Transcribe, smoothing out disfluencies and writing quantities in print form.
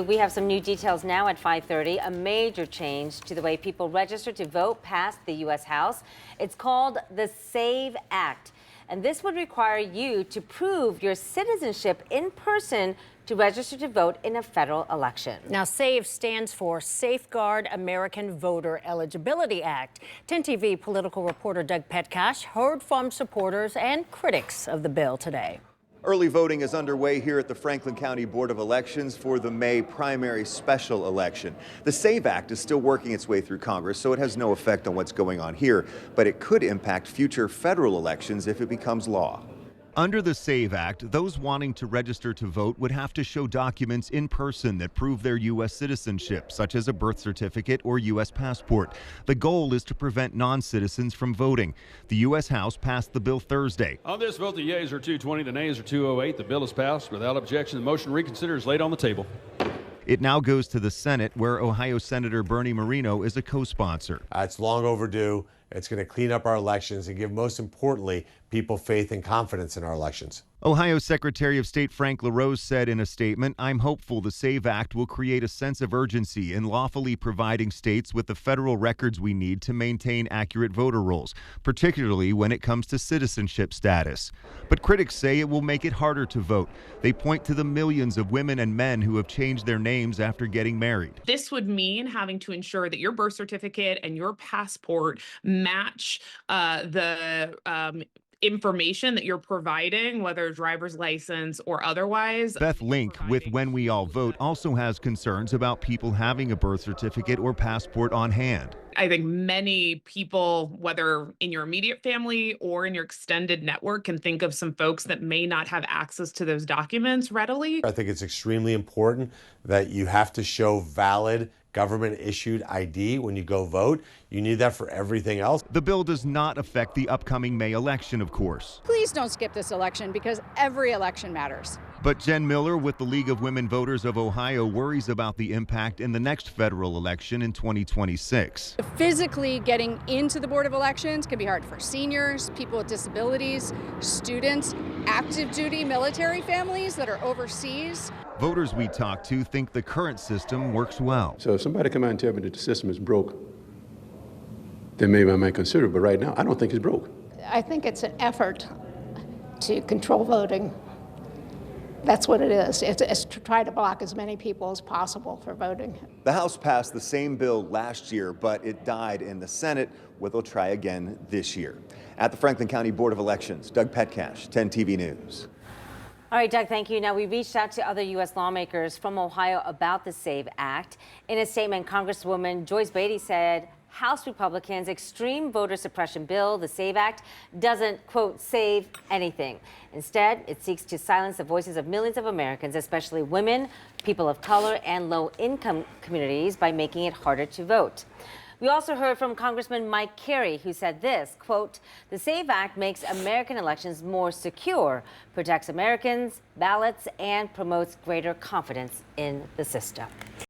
We have some new details now at 5:30. A major change to the way people register to vote passed the U.S. House. It's called the SAVE Act. And this would require you to prove your citizenship in person to register to vote in a federal election. Now, SAVE stands for Safeguard American Voter Eligibility Act. 10 TV political reporter Doug Petcash heard from supporters and critics of the bill today. Early voting is underway here at the Franklin County Board of Elections for the May primary special election. The SAVE Act is still working its way through Congress, so it has no effect on what's going on here, but it could impact future federal elections if it becomes law. Under the SAVE Act, those wanting to register to vote would have to show documents in person that prove their U.S. citizenship, such as a birth certificate or U.S. passport. The goal is to prevent non-citizens from voting. The U.S. House passed the bill Thursday. On this vote, the yeas are 220, the nays are 208. The bill is passed without objection. The motion to reconsider is laid on the table. It now goes to the Senate, where Ohio Senator Bernie Moreno is a co-sponsor. It's long overdue. It's going to clean up our elections and give, most importantly, people faith and confidence in our elections. Ohio Secretary of State Frank LaRose said in a statement, "I'm hopeful the SAVE Act will create a sense of urgency in lawfully providing states with the federal records we need to maintain accurate voter rolls, particularly when it comes to citizenship status." But critics say it will make it harder to vote. They point to the millions of women and men who have changed their names after getting married. This would mean having to ensure that your birth certificate and your passport match the information that you're providing, whether driver's license or otherwise. Beth Link with When We All Vote also has concerns about people having a birth certificate or passport on hand. I think many people, whether in your immediate family or in your extended network, can think of some folks that may not have access to those documents readily. I think it's extremely important that you have to show valid government-issued ID when you go vote. You need that for everything else. The bill does not affect the upcoming May election, of course. Please don't skip this election, because every election matters. But Jen Miller with the League of Women Voters of Ohio worries about the impact in the next federal election in 2026. Physically getting into the Board of Elections can be hard for seniors, people with disabilities, students, active duty military families that are overseas. Voters we talked to think the current system works well. So if somebody come out and tell me that the system is broke, then maybe I might consider it, but right now I don't think it's broke. I think it's an effort to control voting. That's what it is. It's to try to block as many people as possible for voting. The House passed the same bill last year, but it died in the Senate, where they'll try again this year. At the Franklin County Board of Elections, Doug Petcash, 10 TV News. All right, Doug, thank you. Now, we reached out to other U.S. lawmakers from Ohio about the SAVE Act. In a statement, Congresswoman Joyce Beatty said House Republicans' extreme voter suppression bill, the SAVE Act, doesn't, quote, save anything. Instead, it seeks to silence the voices of millions of Americans, especially women, people of color, and low-income communities by making it harder to vote. We also heard from Congressman Mike Carey, who said this, quote, "The SAVE Act makes American elections more secure, protects Americans' ballots, and promotes greater confidence in the system."